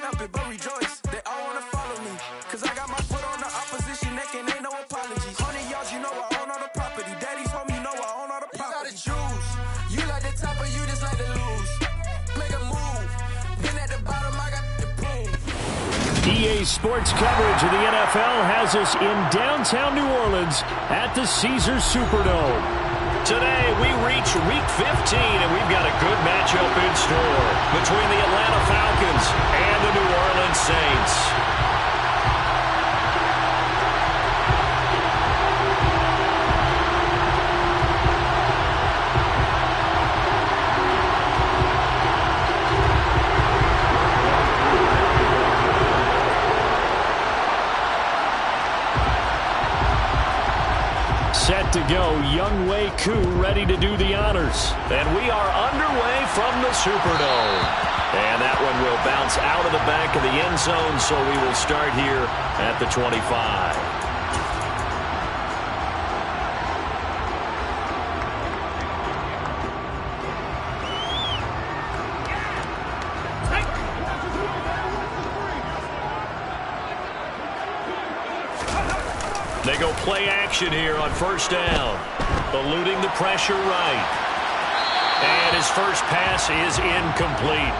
can't help it but rejoice. They all wanna follow me, cause I got my foot on the opposition neck and ain't no apologies. 100 yards, you know I own all the property. Daddy's home, you know I own all the property. You gotta choose. You like the top or you just like to lose. Make a move. Been at the bottom, I got the prove. EA Sports coverage of the NFL has us in downtown New Orleans at the Caesars Superdome. Today, we reach Week 15, and we've got a good matchup in store between the Atlanta Falcons and the New Orleans Saints. Set to go, Young Wei Koo ready to do the honors. And we are underway from the Superdome. And that one will bounce out of the back of the end zone, so we will start here at the 25. They go play action here on first down. Eluding the pressure right. And his first pass is incomplete.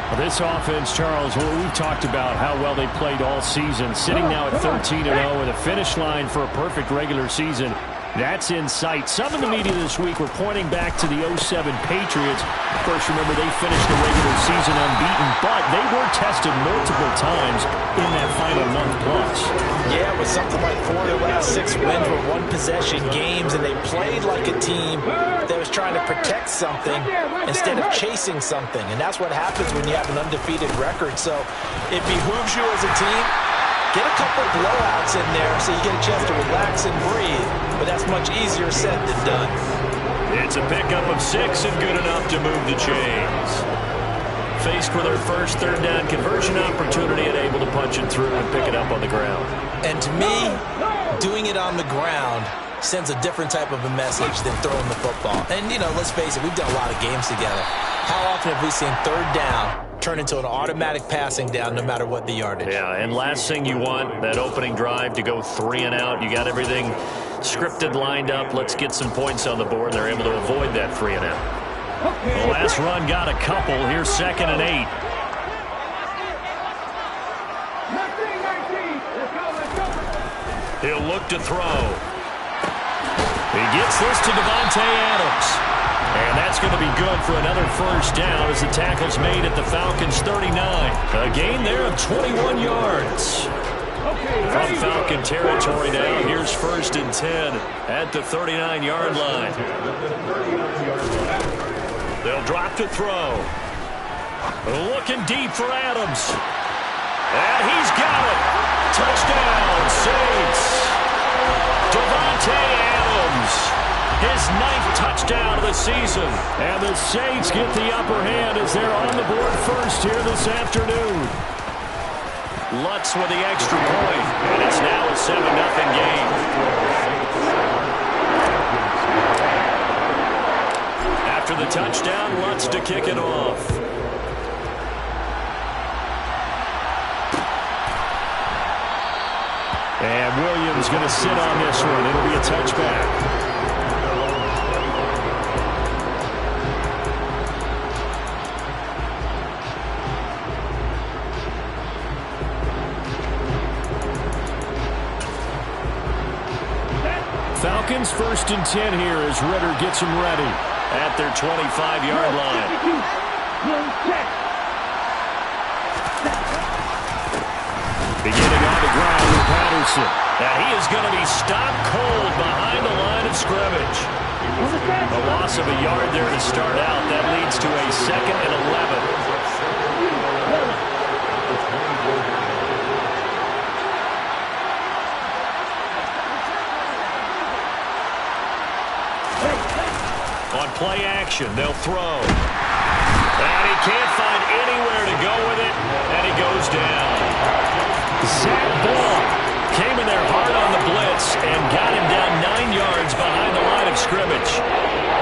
Well, this offense, Charles, well, we've talked about how well they played all season. Sitting now at 13-0 with a finish line for a perfect regular season. That's in sight. Some in the media this week were pointing back to the 07 Patriots. Of course, remember, they finished the regular season unbeaten, but they were tested multiple times in that final month plus. Yeah, it was something like 4 of their last 6 wins were one-possession games, and they played like a team that was trying to protect something instead of chasing something. And that's what happens when you have an undefeated record. So it behooves you as a team. Get a couple of blowouts in there so you get a chance to relax and breathe. But that's much easier said than done. It's a pickup of 6 and good enough to move the chains. Faced with their first third down conversion opportunity and able to punch it through and pick it up on the ground. And to me, doing it on the ground sends a different type of a message than throwing the football. And, you know, let's face it, we've done a lot of games together. How often have we seen third down turn into an automatic passing down no matter what the yardage? Yeah, and last thing you want, that opening drive to go 3 and out. You got everything scripted, lined up. Let's get some points on the board. They're able to avoid that 3 and out. The last run got a couple. Here's 2nd and 8. He'll look to throw. He gets this to Davante Adams. And that's going to be good for another first down as the tackle's made at the Falcons' 39. A gain there of 21 yards. From Falcon territory now, here's 1st and 10 at the 39-yard line. They'll drop to throw. Looking deep for Adams. And he's got it. Touchdown, Saints. Davante Adams. His 9th touchdown of the season. And the Saints get the upper hand as they're on the board first here this afternoon. Lutz with the extra point, and it's now a 7-0 game. After the touchdown, Lutz to kick it off. And Williams going to sit on this one. It'll be a touchback. Falcons 1st and 10 here as Ritter gets them ready at their 25-yard line. Beginning on the ground with Patterson. Now he is going to be stopped cold behind the line of scrimmage. A loss of a yard there to start out. That leads to a 2nd and 11. On play action, they'll throw. And he can't find anywhere to go with it, and he goes down. Zach Ball came in there hard on the blitz and got him down 9 yards behind the line of scrimmage.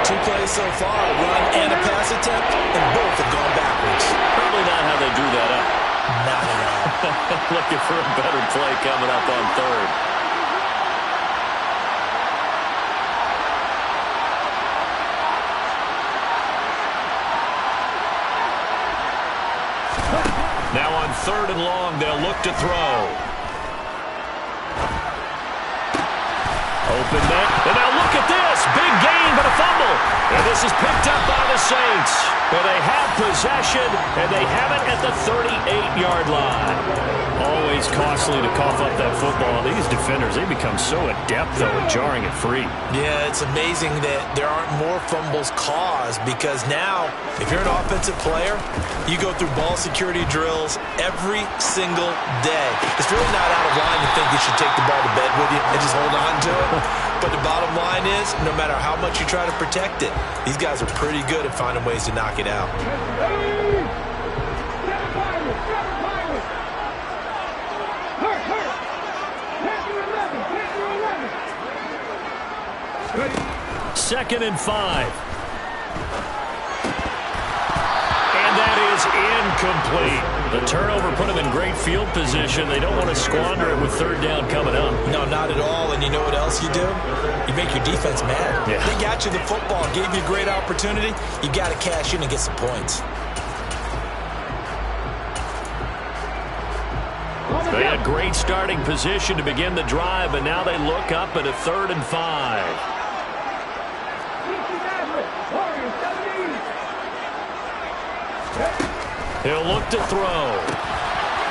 2 plays so far, a run and a pass attempt, and both have gone backwards. Probably not how they drew that up. Not Looking for a better play coming up on third. Now on third and long, they'll look to throw. Open net. And now look at this. Big gain, but a fumble. And this is picked up by the Saints. And they have possession, and they have it at the 38-yard line. Always costly to cough up that football. These defenders, they become so adept, though, at jarring it free. Yeah, it's amazing that there aren't more fumbles caused because now, if you're an offensive player, you go through ball security drills every single day. It's really not out of line to think you should take the ball to bed with you and just hold on to it. But the bottom line is, no matter how much you try to protect it, these guys are pretty good at finding ways to knock it out. Second and 5. And that is incomplete. The turnover put them in great field position. They don't want to squander it with third down coming up. No, not at all. And you know what else you do? You make your defense mad. Yeah. They got you the football, gave you a great opportunity. You got to cash in and get some points. They had great starting position to begin the drive, but now they look up at a 3rd and 5. He'll look to throw.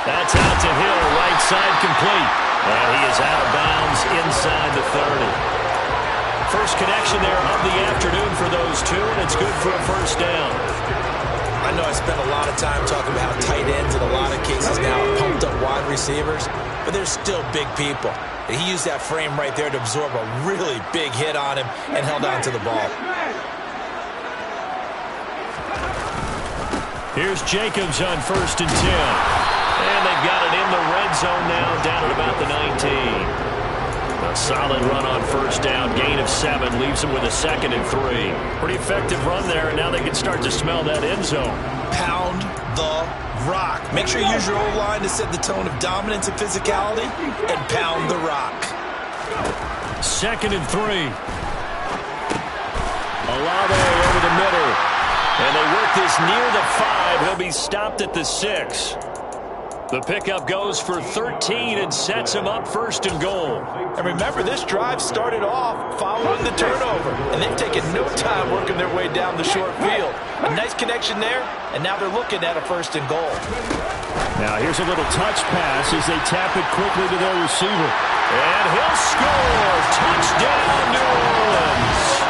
That's out to Hill, right side complete. And he is out of bounds inside the 30. First connection there of the afternoon for those two, and it's good for a first down. I know I spent a lot of time talking about how tight ends in a lot of cases now are pumped up wide receivers, but they're still big people. And he used that frame right there to absorb a really big hit on him and held on to the ball. Here's Jacobs on 1st and 10. And they've got it in the red zone now, down at about the 19. A solid run on first down, gain of 7, leaves them with a 2nd and 3. Pretty effective run there, and now they can start to smell that end zone. Pound the rock. Make sure you use your O-line to set the tone of dominance and physicality, and pound the rock. 2nd and 3. Olave over the middle. And they work this near the 5. He'll be stopped at the 6. The pickup goes for 13 and sets him up 1st and goal. And remember, this drive started off following the turnover, and they've taken no time working their way down the short field. A nice connection there, and now they're looking at a 1st and goal. Now here's a little touch pass as they tap it quickly to their receiver. And he'll score. Touchdown, New Orleans.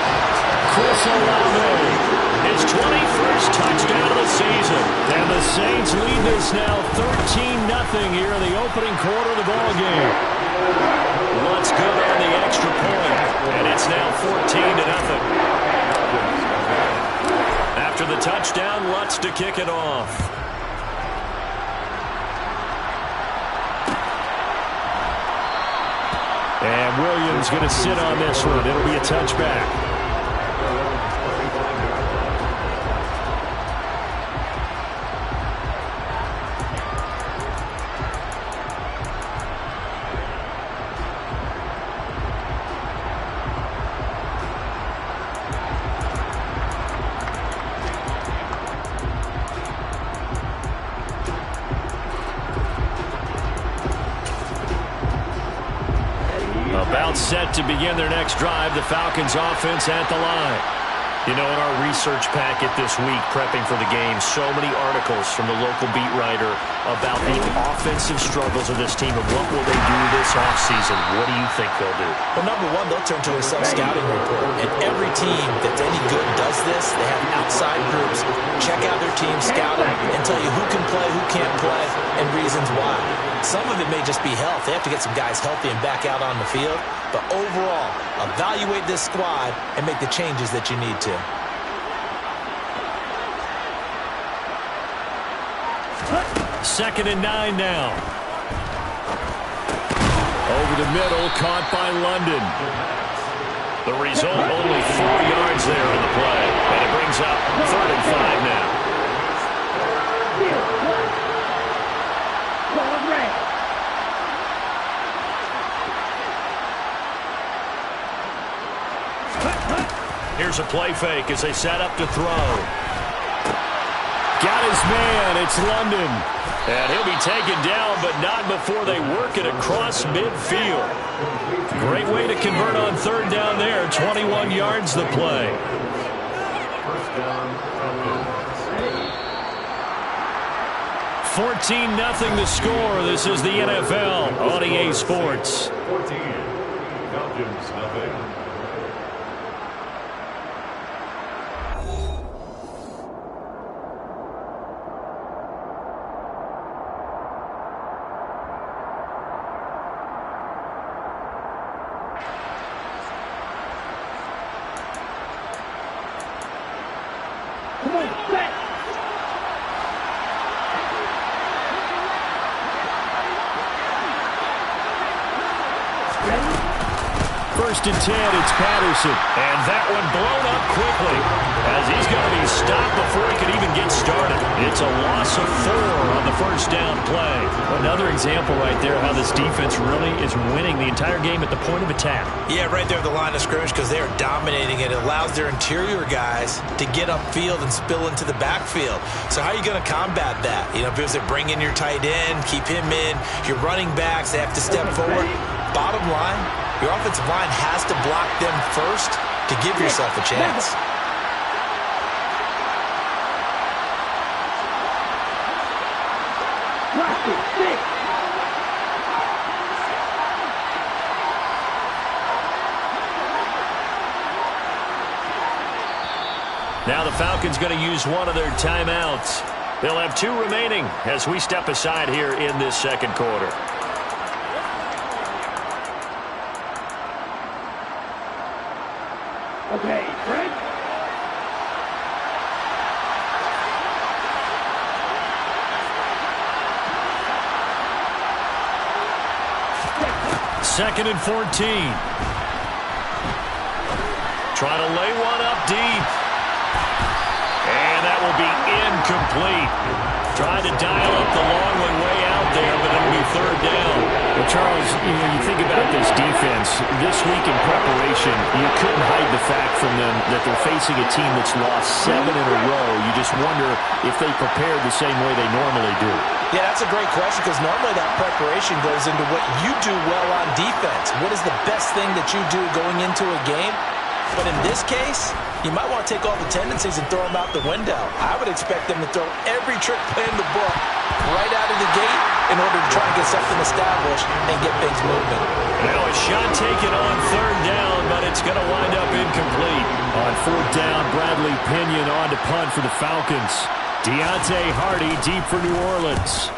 Chris Olave. His 21st touchdown of the season. And the Saints lead this now 13-0 here in the opening quarter of the ball game. Lutz good on the extra point, and it's now 14-0. After the touchdown, Lutz to kick it off. And Williams going to sit on this one. It'll be a touchback. About set to begin their next drive, the Falcons offense at the line. You know, in our research packet this week, prepping for the game, so many articles from the local beat writer about the offensive struggles of this team and what will they do this offseason. What do you think they'll do? Well, number one, they'll turn to a self-scouting report. And every team that's any good does this. They have outside groups. Check out their team, scout them, and tell you who can play, who can't play, and reasons why. Some of it may just be health. They have to get some guys healthy and back out on the field. But overall, evaluate this squad and make the changes that you need to. Second and 9 now. Over the middle, caught by London. The result, only 4 yards there in the play. And it brings up 3rd and 5 now. Here's a play fake as they set up to throw. Got his man. It's London. And he'll be taken down, but not before they work it across midfield. Great way to convert on third down there. 21 yards the play. 14-0 the score. This is the NFL on EA Sports. 14. Falcons nothing. First and 10, it's Patterson. And that one blown up quickly as he's going to be stopped before he could even get started. It's a loss of 4 on the first down play. Another example right there how this defense really is winning the entire game at the point of attack. Yeah, right there at the line of scrimmage because they are dominating it. It allows their interior guys to get upfield and spill into the backfield. So how are you going to combat that? You know, because they bring in your tight end, keep him in, your running backs, they have to step forward. Bottom line, your offensive line has to block them first to give yourself a chance. Now the Falcons going to use one of their timeouts. They'll have 2 remaining as we step aside here in this second quarter. Okay, Fred. Second and 14. Trying to lay one up deep. And that will be incomplete. Trying to dial up the long one way out there, but it'll be third down. Well, Charles, you think about this defense. This week in preparation, you couldn't hide the fact from them that they're facing a team that's lost 7 in a row. You just wonder if they prepared the same way they normally do. Yeah, that's a great question because normally that preparation goes into what you do well on defense. What is the best thing that you do going into a game? But in this case, you might want to take all the tendencies and throw them out the window. I would expect them to throw every trick play in the book right out of the gate in order to try and get something established and get things moving. Now a shot taken on third down, but it's going to wind up incomplete. On fourth down, Bradley Pinion on to punt for the Falcons. Deontay Hardy deep for New Orleans.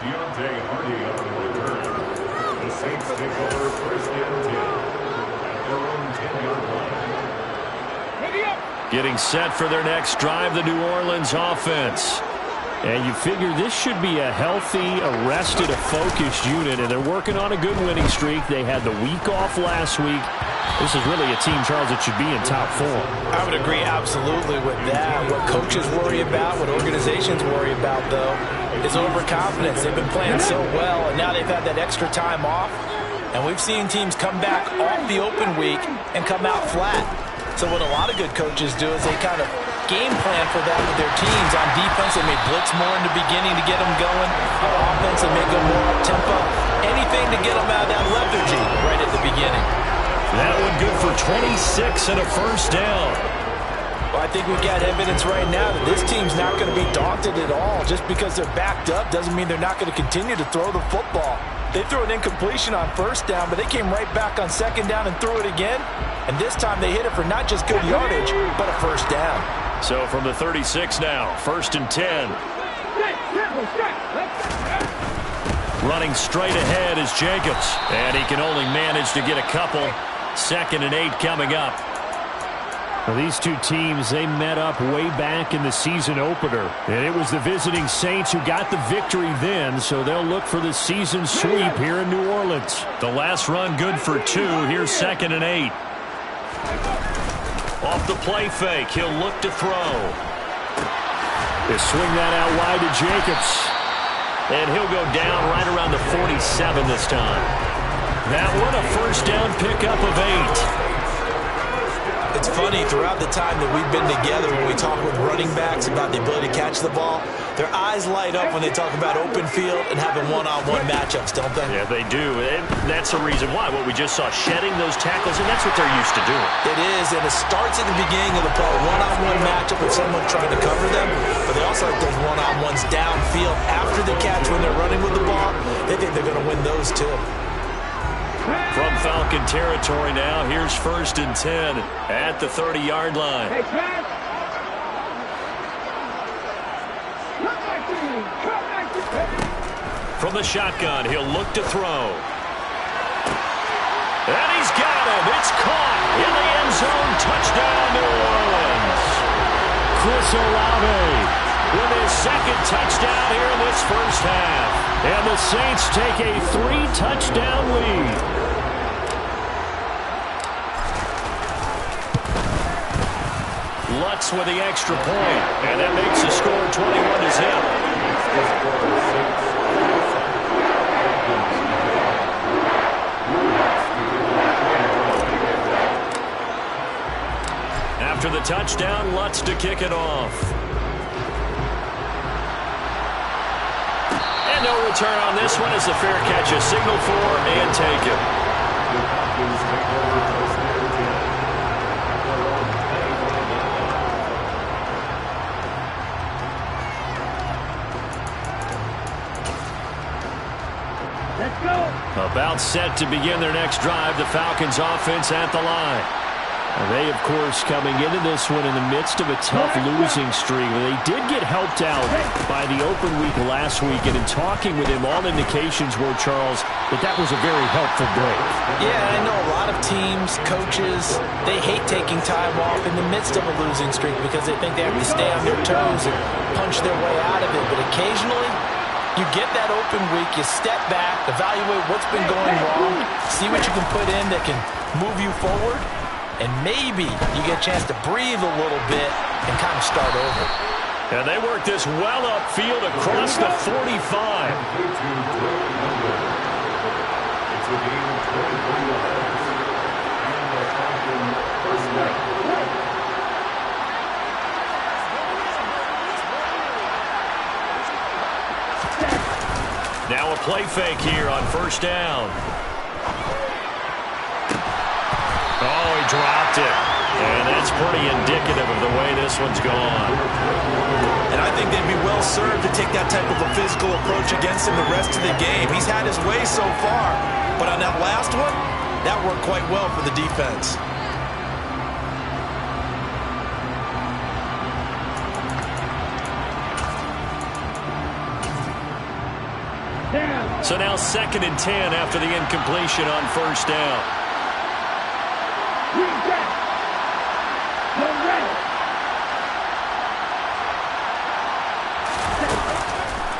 Deontay Hardy on the return. The Saints take over first and 10 at their own 10-yard line. Getting set for their next drive, the New Orleans offense. And you figure this should be a healthy, arrested, a focused unit, and they're working on a good winning streak. They had the week off last week. This is really a team, Charles, that should be in top form. I would agree absolutely with that. What coaches worry about, what organizations worry about, though, is overconfidence. They've been playing so well, and now they've had that extra time off. And we've seen teams come back off the open week and come out flat. So what a lot of good coaches do is they kind of game plan for that with their teams. On defense, they may blitz more in the beginning to get them going. On offense, they may go more up-tempo. Anything to get them out of that lethargy right at the beginning. That one good for 26 and a first down. Well, I think we've got evidence right now that this team's not going to be daunted at all. Just because they're backed up doesn't mean they're not going to continue to throw the football. They threw an incompletion on first down, but they came right back on second down and threw it again. And this time they hit it for not just good yardage, but a first down. So from the 36 now, first and 10. Running straight ahead is Jacobs. And he can only manage to get a couple. Second and 8 coming up. Well, these two teams, they met up way back in the season opener. And it was the visiting Saints who got the victory then, so they'll look for the season sweep here in New Orleans. The last run good for 2. Here's second and 8. Off the play fake, he'll look to throw. They swing that out wide to Jacobs. And he'll go down right around the 47 this time. That one a first down pickup of 8. It's funny, throughout the time that we've been together, when we talk with running backs about the ability to catch the ball, their eyes light up when they talk about open field and having one-on-one matchups, don't they? Yeah, they do. And that's the reason why. What we just saw, shedding those tackles, and that's what they're used to doing. It is, and it starts at the beginning of the play. One-on-one matchup with someone trying to cover them, but they also like those one-on-ones downfield after the catch when they're running with the ball. They think they're going to win those too. From Falcon territory now, here's 1st and 10 at the 30-yard line. From the shotgun, he'll look to throw. And he's got him. It's caught in the end zone. Touchdown, New Orleans. Chris Olave with his second touchdown here in this first half. And the Saints take a 3-touchdown lead. Lutz with the extra point, and that makes the score 21-0. After the touchdown, Lutz to kick it off. And no return on this one as the fair catch is signaled for and taken. About set to begin their next drive, the Falcons offense at the line. They, of course, coming into this one in the midst of a tough losing streak. They did get helped out by the open week last week, and in talking with him, all indications were, Charles, that was a very helpful break. Yeah, I know a lot of teams, coaches, they hate taking time off in the midst of a losing streak because they think they have to stay on their toes and punch their way out of it. But occasionally, you get that open week, you step back, evaluate what's been going wrong, see what you can put in that can move you forward, and maybe you get a chance to breathe a little bit and kind of start over. And they work this well upfield across the 45. Now a play fake here on first down. Oh, he dropped it. And that's pretty indicative of the way this one's gone. And I think they'd be well served to take that type of a physical approach against him the rest of the game. He's had his way so far. But on that last one, that worked quite well for the defense. So now 2nd and 10 after the incompletion on first down.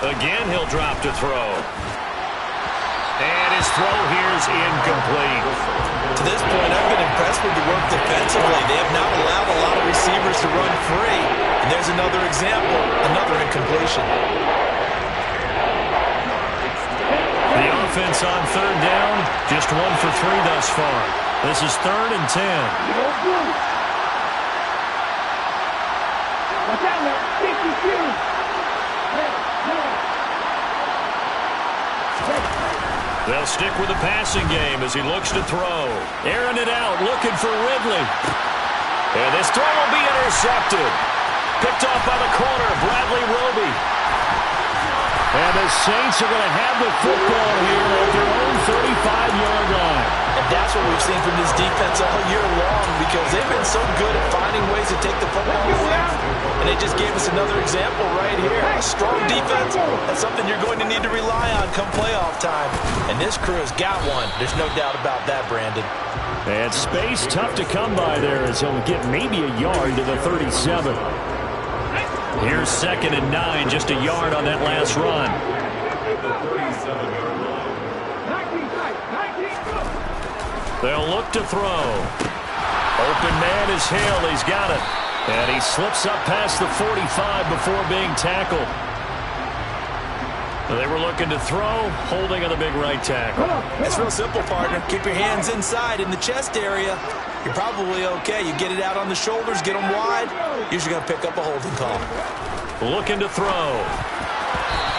Again, he'll drop to throw. And his throw here is incomplete. To this point, I've been impressed with the work defensively. They have not allowed a lot of receivers to run free. And there's another example, another incompletion. The offense on 3rd down, just 1 for 3 thus far. This is 3rd and 10. They'll stick with the passing game as he looks to throw. Airing it out, looking for Ridley. And this throw will be intercepted. Picked off by the corner, Bradley Roby. And the Saints are going to have the football here at their own 35-yard line. And that's what we've seen from this defense all year long because they've been so good at finding ways to take the football away. And they just gave us another example right here. A strong defense, that's something you're going to need to rely on come playoff time. And this crew has got one. There's no doubt about that, Brandon. And space tough to come by there as he'll get maybe a yard to the 37. Here's 2nd and 9, just a yard on that last run. They'll look to throw. Open man is Hill. He's got it. And he slips up past the 45 before being tackled. They were looking to throw, holding on the big right tackle. It's real simple, partner. Keep your hands inside in the chest area. You're probably okay. You get it out on the shoulders, get them wide. Usually going to pick up a holding call. Looking to throw.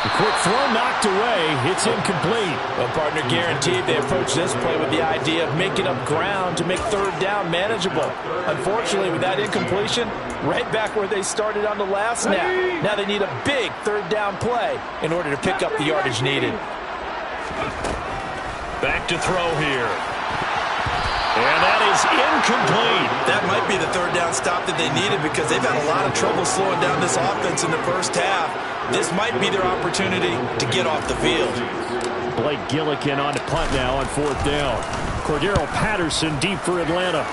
The quick throw knocked away. It's incomplete. Well, partner, guaranteed they approach this play with the idea of making up ground to make third down manageable. Unfortunately, with that incompletion, right back where they started on the last snap. Now they need a big third down play in order to pick up the yardage needed. Back to throw here. And that is incomplete. That might be the third down stop that they needed because they've had a lot of trouble slowing down this offense in the first half. This might be their opportunity to get off the field. Blake Gillikin on to punt now on fourth down. Cordero Patterson deep for Atlanta.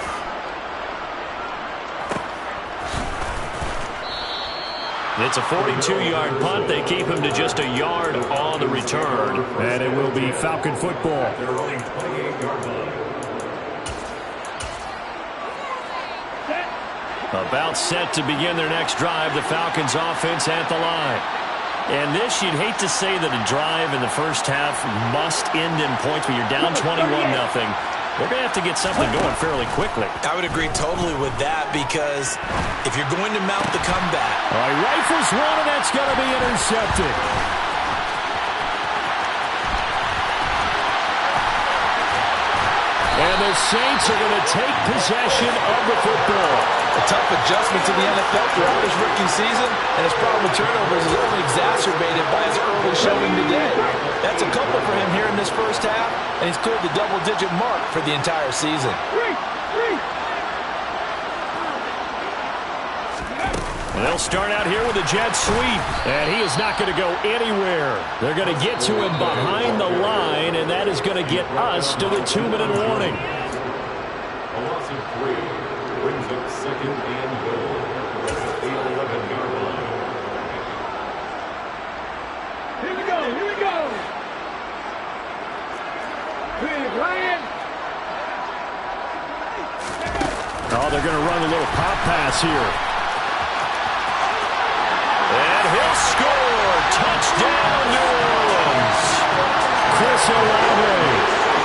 It's a 42-yard punt. They keep him to just a yard on the return. And it will be Falcon football. They're running 28-yard line. About set to begin their next drive. The Falcons offense at the line. And this, you'd hate to say that a drive in the first half must end in points, but you're down 21-0. They're going to have to get something going fairly quickly. I would agree totally with that because if you're going to mount the comeback. All right, rifles one, and that's going to be intercepted. And the Saints are going to take possession of the football. A tough adjustment to the NFL throughout his rookie season, and his problem with turnovers is only exacerbated by his early showing today. That's a couple for him here in this first half, and he's cleared the double-digit mark for the entire season. And they'll start out here with a jet sweep, and he is not going to go anywhere. They're going to get to him behind the line, and that is going to get us to the 2-minute warning. A loss of 3 brings up second and goal at the 11-yard line. Here we go. Big Ryan. Oh, they're going to run a little pop pass here. And he'll score. Touchdown, New Orleans. Chris Olave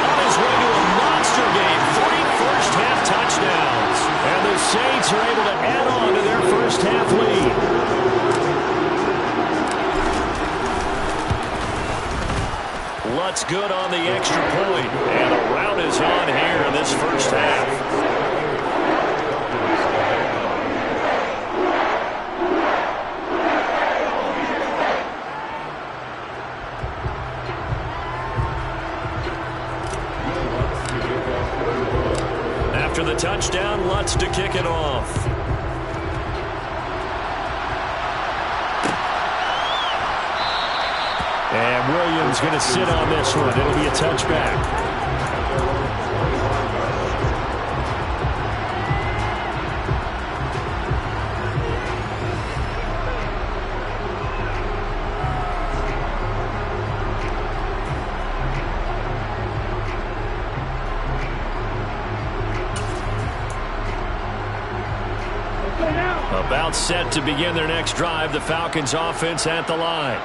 On his way to a monster game. 3 first-half touchdowns. and the Saints are able to add on to their first-half lead. Lutz good on the extra point. And the rout is on here in this first half. After the touchdown, Lutz to kick it off. And Williams going to sit on this one. It'll be a touchback. About set to begin their next drive. The Falcons offense at the line.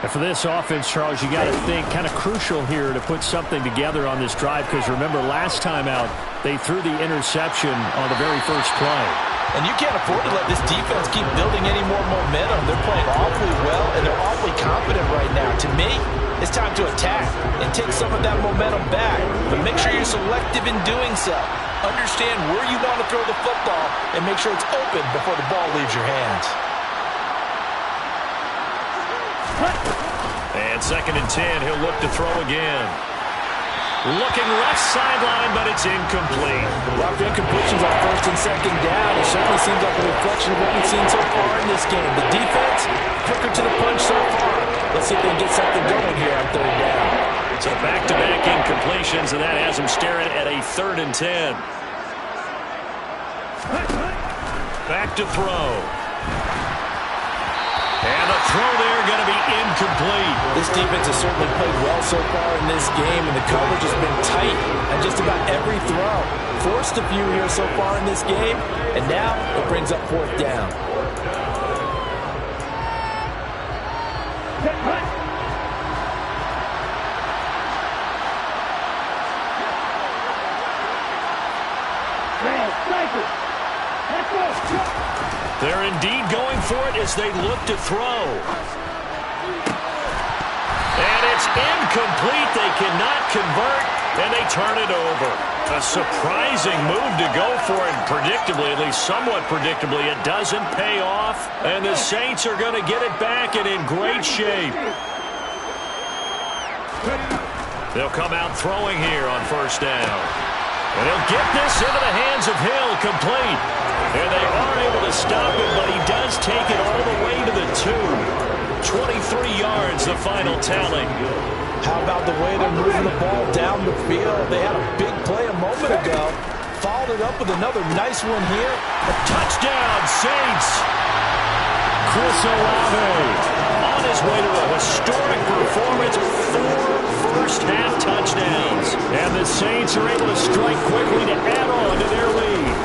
And for this offense, Charles, you got to think kind of crucial here to put something together on this drive because remember last time out they threw the interception on the very first play. And you can't afford to let this defense keep building any more momentum. They're playing awfully well, and they're awfully confident right now. To me, it's time to attack and take some of that momentum back. But make sure you're selective in doing so. Understand where you want to throw the football and make sure it's open before the ball leaves your hands. And 2nd and 10, he'll look to throw again. Looking left sideline, but it's incomplete. A lot of incompletions on 1st and 2nd down. It certainly seems like a reflection of what we've seen so far in this game. The defense, quicker to the punch so far. Let's see if they can get something going here on 3rd down. So back-to-back incompletions, and that has him staring at a 3rd and 10. Back to throw. And the throw there going to be incomplete. This defense has certainly played well so far in this game, and the coverage has been tight on just about every throw. Forced a few here so far in this game, and now it brings up 4th down. for it as they look to throw. And it's incomplete. They cannot convert, and they turn it over. A surprising move to go for it. Predictably, at least somewhat predictably, it doesn't pay off. And the Saints are going to get it back and in great shape. They'll come out throwing here on first down. And he'll get this into the hands of Hill, complete. And they are able to stop him, but he does take it all the way to the 2. 23 yards, the final tally. How about the way they're moving the ball down the field? They had a big play a moment ago. Followed it up with another nice one here. A touchdown, Saints. Chris Olave on his way to a historic performance. 4 first-half touchdowns. And the Saints are able to strike quickly to add on to their lead.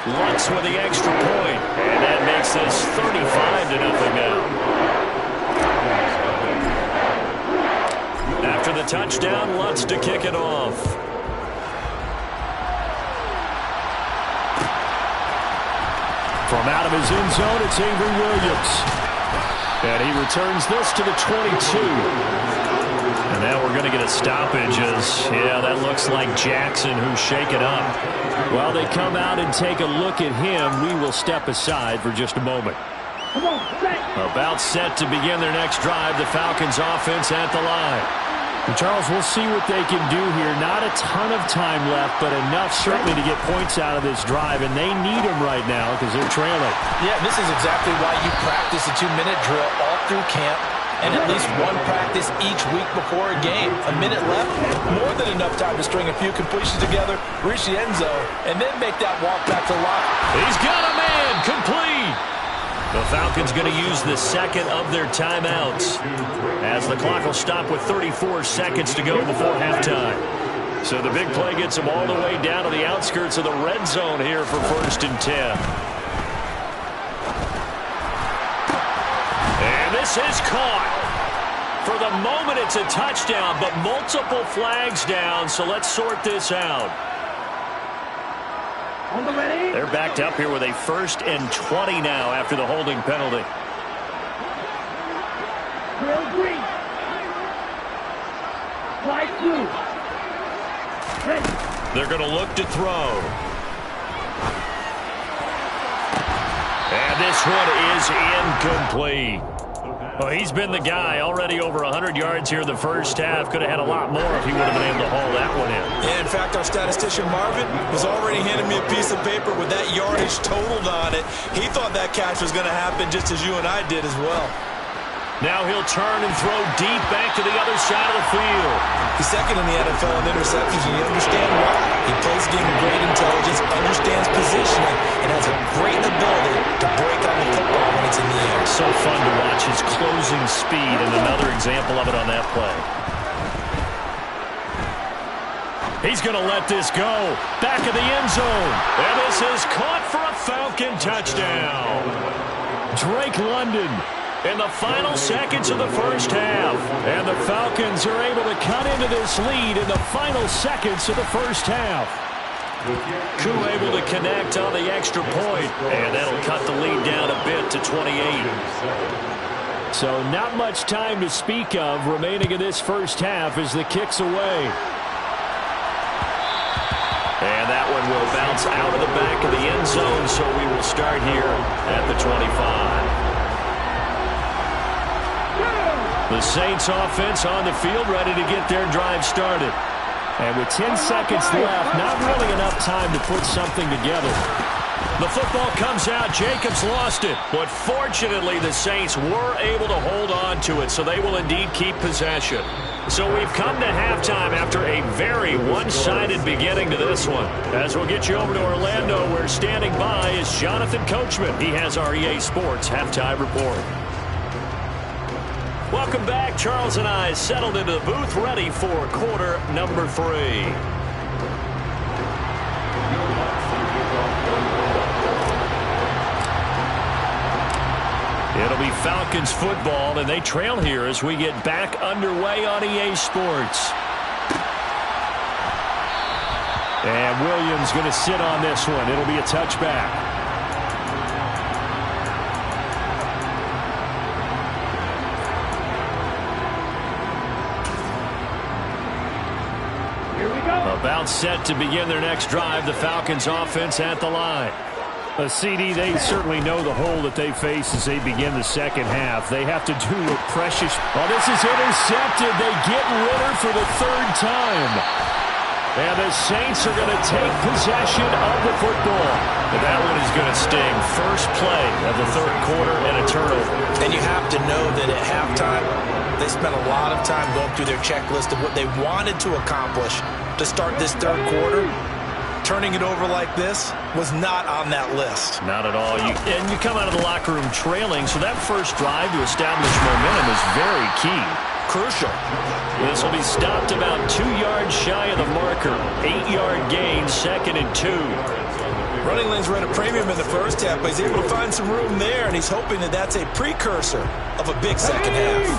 Lutz with the extra point. And that makes this 35-0 now. After the touchdown, Lutz to kick it off. From out of his end zone, it's Avery Williams. And he returns this to the 22. And now we're going to get a stoppage as, yeah, that looks like Jackson who's shaken up. While they come out and take a look at him, we will step aside for just a moment. About set to begin their next drive, the Falcons offense at the line. And Charles, we'll see what they can do here. Not a ton of time left, but enough certainly to get points out of this drive, and they need them right now because they're trailing. Yeah, this is exactly why you practice a 2-minute drill all through camp and at least one practice each week before a game. A minute left, more than enough time to string a few completions together, reach the end zone, and then make that walk back to lock. He's got a man, complete. The Falcons going to use the second of their timeouts as the clock will stop with 34 seconds to go before halftime. So the big play gets them all the way down to the outskirts of the red zone here for 1st and 10. And this is caught. For the moment, it's a touchdown, but multiple flags down, so let's sort this out. They're backed up here with a 1st and 20 now after the holding penalty. They're going to look to throw. And this one is incomplete. Well, he's been the guy already over 100 yards here in the first half. Could have had a lot more if he would have been able to haul that one in. Yeah, in fact, our statistician Marvin was already handing me a piece of paper with that yardage totaled on it. He thought that catch was going to happen just as you and I did as well. Now he'll turn and throw deep back to the other side of the field. He's second in the NFL in interceptions, and you understand why. He plays the game with great intelligence, understands positioning, and has a great ability to break on the football when it's in the air. So fun to watch his closing speed, and another example of it on that play. He's going to let this go. Back of the end zone. And this is caught for a Falcon touchdown. Drake London in the final seconds of the first half. And the Falcons are able to cut into this lead in the final seconds of the first half. Koo able to connect on the extra point. And that'll cut the lead down a bit to 28. So not much time to speak of remaining in this first half as the kick's away. And that one will bounce out of the back of the end zone, so we will start here at the 25. The Saints offense on the field ready to get their drive started. And with 10 seconds left, not really enough time to put something together. The football comes out. Jacobs lost it. But fortunately, the Saints were able to hold on to it, so they will indeed keep possession. So we've come to halftime after a very one-sided beginning to this one. As we'll get you over to Orlando, where standing by is Jonathan Coachman. He has our EA Sports Halftime Report. Welcome back. Charles and I settled into the booth, ready for quarter number 3. It'll be Falcons football, and they trail here as we get back underway on EA Sports. And Williams going to sit on this one. It'll be a touchback. About set to begin their next drive, the Falcons offense at the line. A CD, they certainly know the hole that they face as they begin the second half. They have to do what Precious... Oh, this is intercepted. They get Ritter for the third time. And the Saints are going to take possession of the football. And that one is going to sting. First play of the third quarter and a turnover. And you have to know that at halftime, they spent a lot of time going through their checklist of what they wanted to accomplish to start this third quarter. Turning it over like this was not on that list. Not at all. And you come out of the locker room trailing, so that first drive to establish momentum is very key. Crucial. This will be stopped about 2 yards shy of the marker. 8-yard gain, 2nd and 2. Running lanes were at a premium in the first half, but he's able to find some room there, and he's hoping that that's a precursor of a big second half.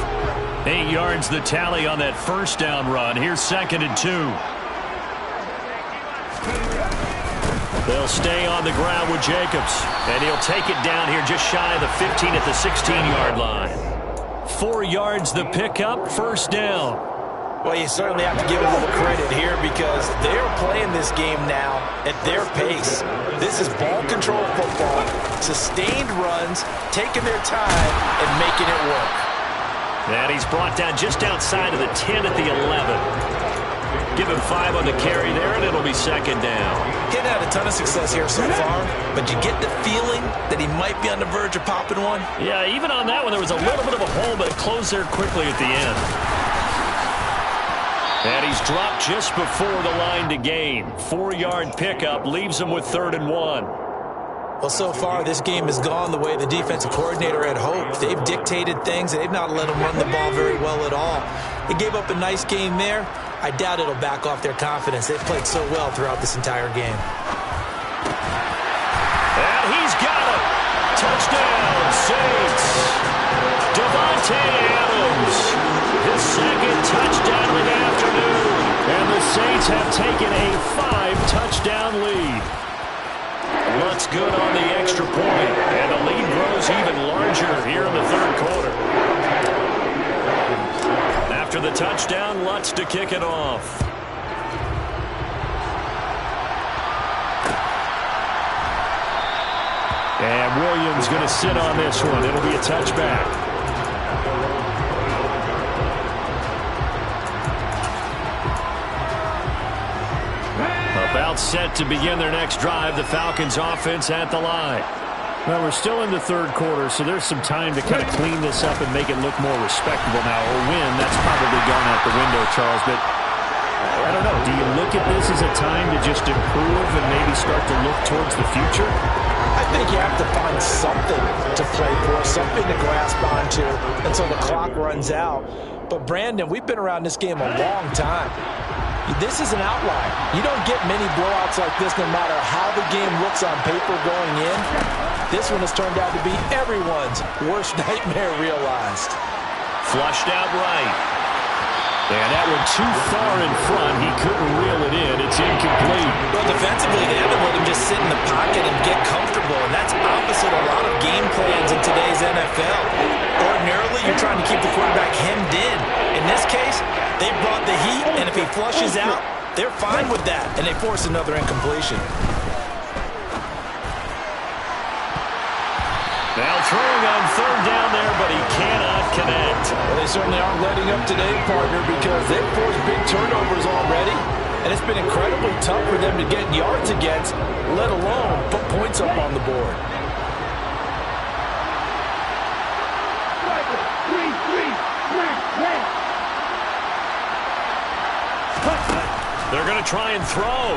8 yards the tally on that first down run. Here's 2nd and 2. They'll stay on the ground with Jacobs, and he'll take it down here just shy of the 15 at the 16-yard line. 4 yards the pickup, first down. Well, you certainly have to give a little credit here because they're playing this game now at their pace. This is ball control football, sustained runs, taking their time and making it work. And he's brought down just outside of the 10 at the 11. Give him 5 on the carry there, and it'll be 2nd down. He's had a ton of success here so far, but you get the feeling that he might be on the verge of popping one. Yeah, even on that one, there was a little bit of a hole, but it closed there quickly at the end. And he's dropped just before the line to gain. 4-yard pickup leaves him with 3rd and 1. Well, so far, this game has gone the way the defensive coordinator had hoped. They've dictated things. They've not let him run the ball very well at all. They gave up a nice game there. I doubt it'll back off their confidence. They've played so well throughout this entire game. And he's got it. Touchdown, Saints. Davante Adams. His 2nd touchdown of the afternoon. And the Saints have taken a 5-touchdown lead. Looks good on the extra point. And the lead grows even larger here in the third quarter. After the touchdown, Lutz to kick it off. And Williams going to sit on this one. It'll be a touchback. About set to begin their next drive, the Falcons offense at the line. Well, we're still in the third quarter, so there's some time to kind of clean this up and make it look more respectable now. Or win, that's probably gone out the window, Charles. But I don't know. Do you look at this as a time to just improve and maybe start to look towards the future? I think you have to find something to play for, something to grasp onto until the clock runs out. But, Brandon, we've been around this game a long time. This is an outlier. You don't get many blowouts like this no matter how the game looks on paper going in. This one has turned out to be everyone's worst nightmare realized. Flushed out right. And that one too far in front. He couldn't reel it in. It's incomplete. Well, defensively, they haven't let him just sit in the pocket and get comfortable, and that's opposite a lot of game plans in today's NFL. Ordinarily, you're trying to keep the quarterback hemmed in. In this case, they brought the heat, and if he flushes out, they're fine with that, and they force another incompletion. Now throwing on 3rd down there, but he cannot connect. Well, they certainly aren't letting up today, partner, because they've forced big turnovers already, and it's been incredibly tough for them to get yards against, let alone put points up on the board. They're going to try and throw.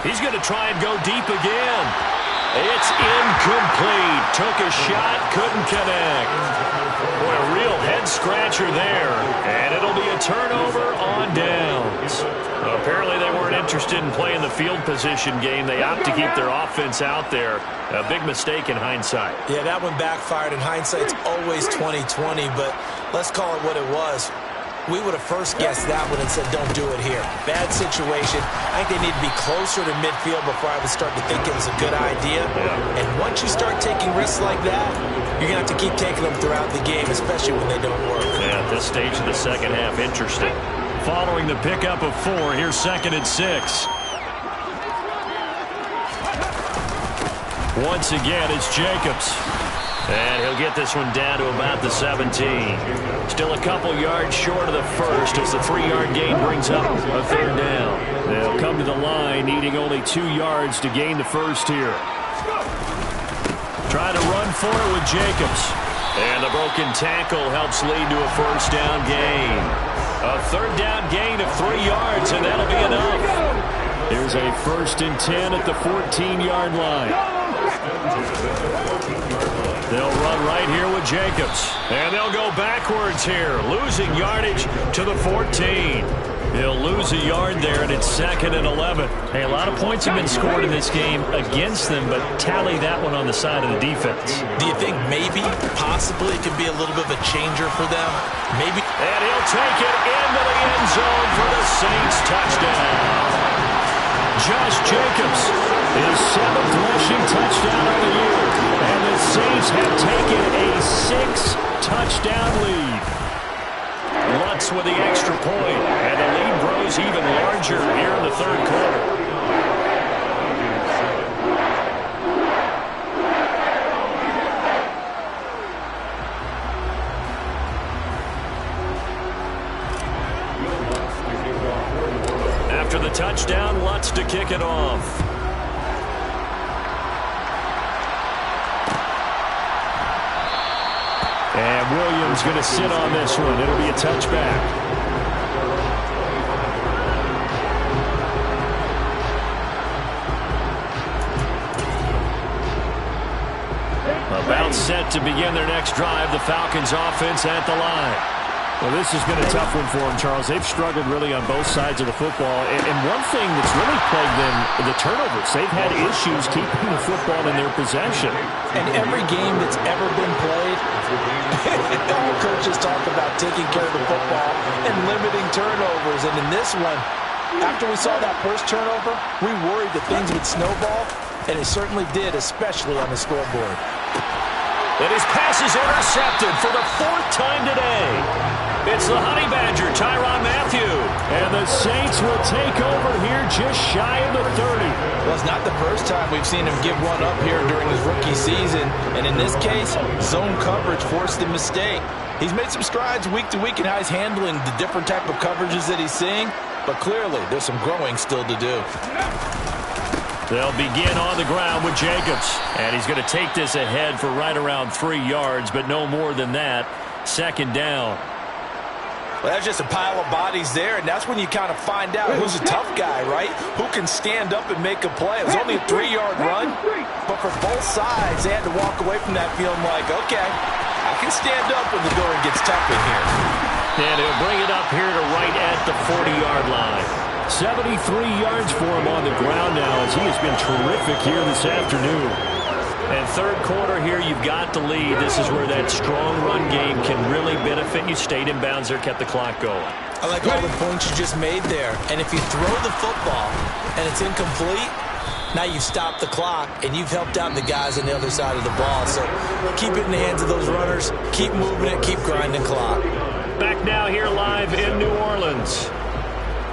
He's going to try and go deep again. It's incomplete. Took a shot, couldn't connect. Boy, a real head-scratcher there. And it'll be a turnover on downs. Well, apparently they weren't interested in playing the field position game. They opt to keep their offense out there. A big mistake in hindsight. Yeah, that one backfired. In hindsight, it's always 20/20, but let's call it what it was. We would have first guessed that one and said, don't do it here. Bad situation. I think they need to be closer to midfield before I would start to think it was a good idea. Yeah. And once you start taking risks like that, you're going to have to keep taking them throughout the game, especially when they don't work. Yeah, at this stage of the second half, interesting. following the pickup of 4. Here's 2nd and 6. Once again, it's Jacobs. And he'll get this one down to about the 17. Still a couple yards short of the first as the 3-yard gain brings up a 3rd down. They'll come to the line needing only 2 yards to gain the first here. Trying to run for it with Jacobs. And the broken tackle helps lead to a 1st down gain. A 3rd down gain of 3 yards, and that'll be enough. Here's a 1st and 10 at the 14-yard line. They'll run right here with Jacobs. And they'll go backwards here, losing yardage to the 14. They'll lose a yard there, and it's 2nd and 11. Hey, a lot of points have been scored in this game against them, but tally that one on the side of the defense. Do you think maybe, possibly, it could be a little bit of a changer for them? Maybe. And he'll take it into the end zone for the Saints touchdown. Josh Jacobs, his 7th rushing touchdown of the year. And the Saints have taken a 6-touchdown lead. Lutz with the extra point, and the lead grows even larger here in the 3rd quarter. After the touchdown, Lutz to kick it off. And Williams going to sit on this one. It'll be a touchback. About set to begin their next drive. The Falcons offense at the line. Well, this has been a tough one for them, Charles. They've struggled really on both sides of the football. And one thing that's really plagued them, the turnovers. They've had issues keeping the football in their possession. And every game that's ever been played, all coaches talk about taking care of the football and limiting turnovers. And in this one, after we saw that first turnover, we worried that things would snowball, and it certainly did, especially on the scoreboard. And his pass is intercepted for the 4th time today. It's the Honey Badger, Tyrann Mathieu. And the Saints will take over here just shy of the 30. Well, it's not the first time we've seen him give one up here during his rookie season. And in this case, zone coverage forced the mistake. He's made some strides week to week in how he's handling the different type of coverages that he's seeing. But clearly, there's some growing still to do. They'll begin on the ground with Jacobs. And he's going to take this ahead for right around 3 yards, but no more than that. 2nd down. Well, that's just a pile of bodies there, and that's when you kind of find out who's a tough guy, right? Who can stand up and make a play. It was only a 3-yard run, but for both sides, they had to walk away from that feeling like, okay, I can stand up when the going gets tough in here. And he'll bring it up here to right at the 40-yard line. 73 yards for him on the ground now as he has been terrific here this afternoon. And 3rd quarter here, you've got the lead. This is where that strong run game can really benefit you. Stayed in bounds there, kept the clock going. I like all the points you just made there. And if you throw the football and it's incomplete, now you've stopped the clock and you've helped out the guys on the other side of the ball. So keep it in the hands of those runners. Keep moving it. Keep grinding clock. Back now here live in New Orleans.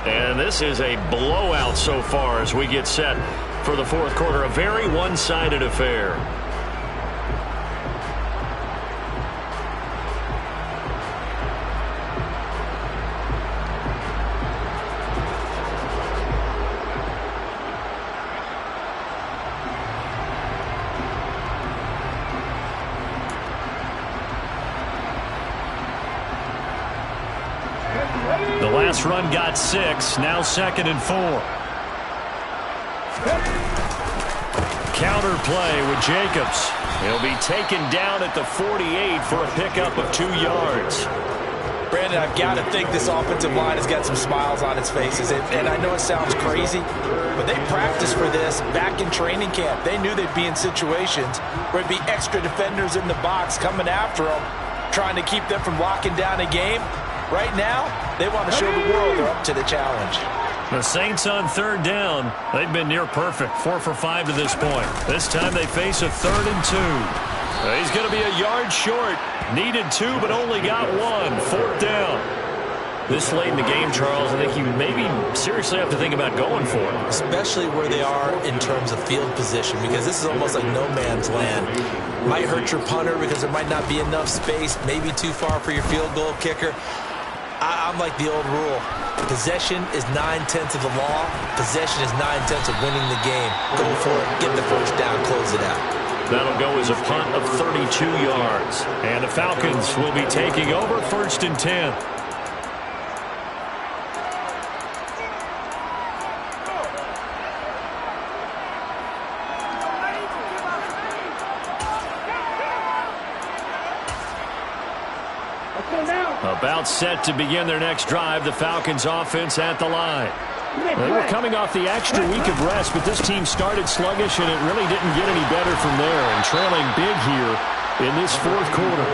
And this is a blowout so far as we get set for the 4th quarter. A very one-sided affair. The last run got 6. Now 2nd and 4. Counter play with Jacobs. He'll be taken down at the 48 for a pickup of 2 yards. Brandon, I've got to think this offensive line has got some smiles on its faces. And I know it sounds crazy, but they practiced for this back in training camp. They knew they'd be in situations where it'd be extra defenders in the box coming after them, trying to keep them from locking down a game. Right now, they want to show the world they're up to the challenge. The Saints on 3rd down. They've been near perfect. 4 for 5 to this point. This time they face a 3rd and 2. He's going to be a yard short. Needed 2, but only got 1. 4th down. This late in the game, Charles, I think you maybe seriously have to think about going for it. Especially where they are in terms of field position, because this is almost like no man's land. Might hurt your punter because there might not be enough space, maybe too far for your field goal kicker. I'm like the old rule. Possession is 9/10 of the law. Possession is 9/10 of winning the game. Go for it, get the first down, close it out. That'll go as a punt of 32 yards. And the Falcons will be taking over 1st and 10. About set to begin their next drive, the Falcons offense at the line. They were coming off the extra week of rest, but this team started sluggish, and it really didn't get any better from there, and trailing big here in this 4th quarter.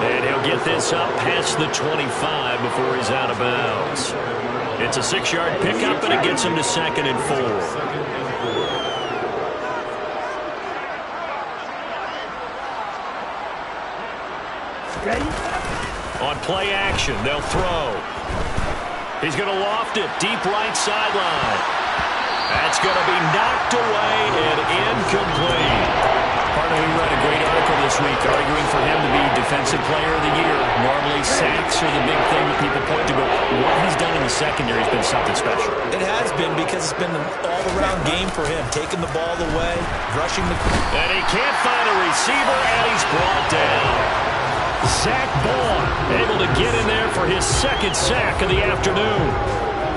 And he'll get this up past the 25 before he's out of bounds. It's a 6-yard pickup, and it gets him to 2nd and 4. On play action, they'll throw. He's going to loft it deep right sideline. That's going to be knocked away and incomplete. Partner, he read a great article this week arguing for him to be Defensive Player of the Year. Normally, sacks are the big thing that people point to, but what he's done in the secondary has been something special. It has been, because it's been an all-around game for him, taking the ball away, rushing the... And he can't find a receiver, and he's brought down. Zach Ball able to get in there for his 2nd sack of the afternoon.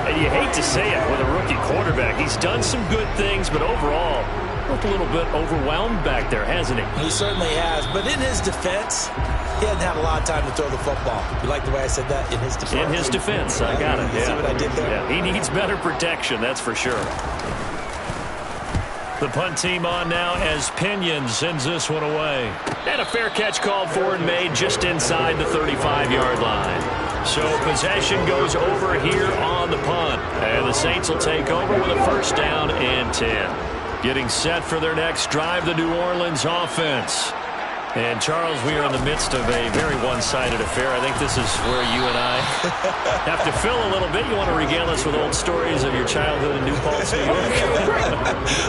And you hate to say it with a rookie quarterback. He's done some good things, but overall, looked a little bit overwhelmed back there, hasn't he? He certainly has. But in his defense, he hasn't had a lot of time to throw the football. You like the way I said that? In his defense. In his defense. I got it. You see what I did there? Yeah, he needs better protection, that's for sure. The punt team on now as Pinion sends this one away. And a fair catch called for and made just inside the 35-yard line. So possession goes over here on the punt. And the Saints will take over with a 1st down and 10. Getting set for their next drive, the New Orleans offense. And, Charles, we are in the midst of a very one-sided affair. I think this is where you and I have to fill a little bit. You want to regale us with old stories of your childhood in New Paltz, New York?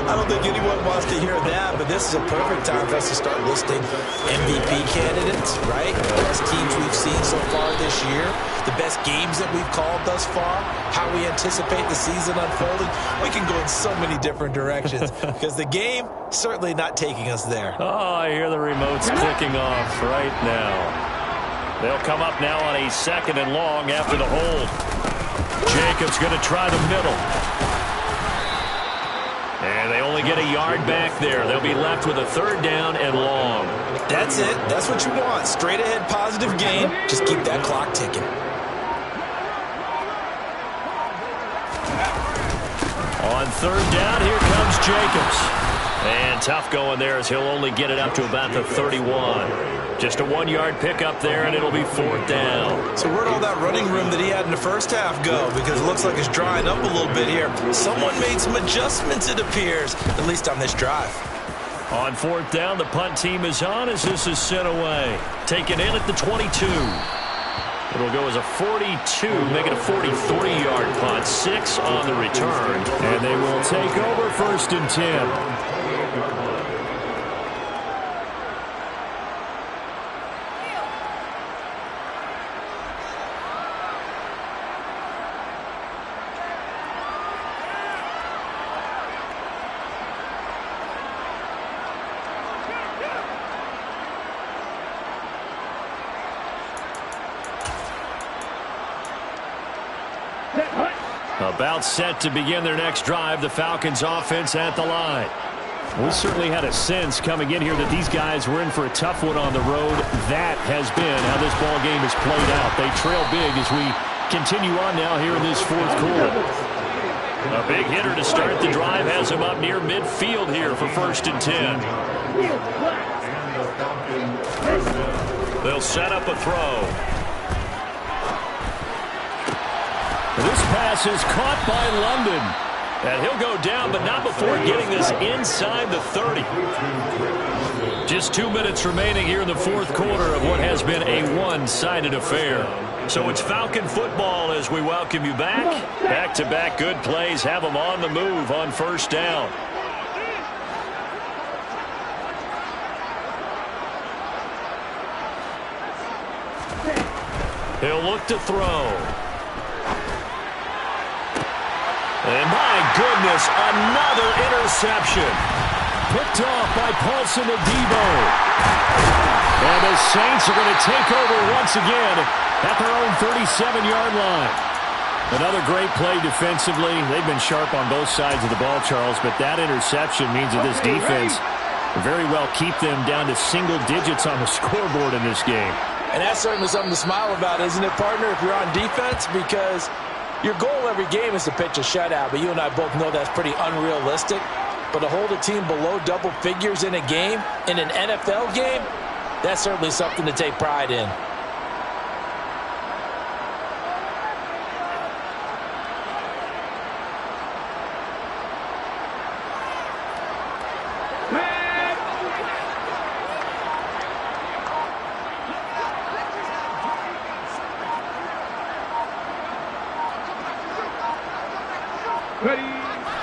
I don't think anyone wants to hear that, but this is a perfect time for us to start listing MVP candidates, right? The best teams we've seen so far this year, the best games that we've called thus far, how we anticipate the season unfolding. We can go in so many different directions because the game certainly not taking us there. Oh, I hear the remotes clicking off right now. They'll come up now on a 2nd and long after the hold. Jacobs going to try the middle. And they only get a yard back there. They'll be left with a 3rd down and long. That's it. That's what you want. Straight ahead positive gain. Just keep that clock ticking. On 3rd down, here comes Jacobs. And tough going there as he'll only get it up to about the 31. Just a 1-yard pickup there, and it'll be 4th down. So where'd all that running room that he had in the first half go? Because it looks like it's drying up a little bit here. Someone made some adjustments, it appears, at least on this drive. On 4th down, the punt team is on as this is sent away. Taken in at the 22. It'll go as a 42, make it a 43-yard punt, 6 on the return. And they will take over 1st and 10. About set to begin their next drive, the Falcons offense at the line. We certainly had a sense coming in here that these guys were in for a tough one on the road. That has been how this ball game has played out. They trail big as we continue on now here in this 4th quarter. A big hitter to start the drive has him up near midfield here for 1st and 10. They'll set up a throw. This pass is caught by London. And he'll go down, but not before getting this inside the 30. Just 2 minutes remaining here in the 4th quarter of what has been a one-sided affair. So it's Falcon football as we welcome you back. Back-to-back good plays have them on the move on first down. He'll look to throw. And my goodness, another interception. Picked off by Paulson Adebo. And the Saints are going to take over once again at their own 37-yard line. Another great play defensively. They've been sharp on both sides of the ball, Charles, but that interception means that this defense very well keep them down to single digits on the scoreboard in this game. And that's certainly something to smile about, isn't it, partner, if you're on defense? Because your goal every game is to pitch a shutout, but you and I both know that's pretty unrealistic. But to hold a team below double figures in a game, in an NFL game, that's certainly something to take pride in.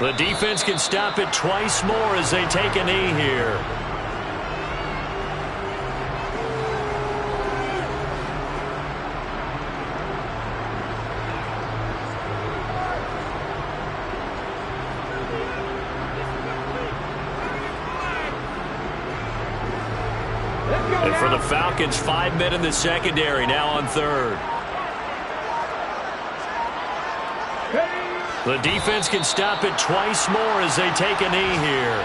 The defense can stop it twice more as they take a knee here. And for the Falcons, 5 men in the secondary, now on third. The defense can stop it twice more as they take a knee here.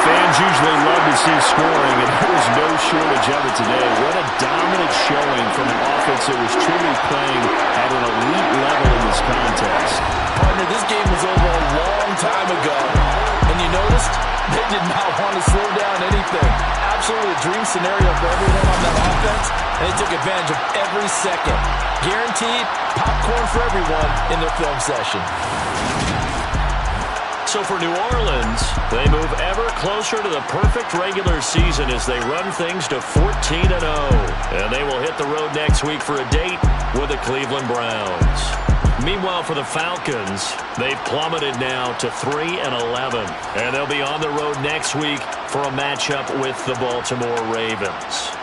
Fans usually love to see scoring, and there was no shortage of it today. What a dominant showing from an offense that was truly playing at an elite level in this contest. Partner, this game was over a long time ago, and you noticed they did not want to slow down anything. Absolutely a dream scenario for everyone on that offense, and they took advantage of every second. Guaranteed popcorn for everyone in their film session. So for New Orleans, they move ever closer to the perfect regular season as they run things to 14-0. And they will hit the road next week for a date with the Cleveland Browns. Meanwhile, for the Falcons, they've plummeted now to 3-11. And they'll be on the road next week for a matchup with the Baltimore Ravens.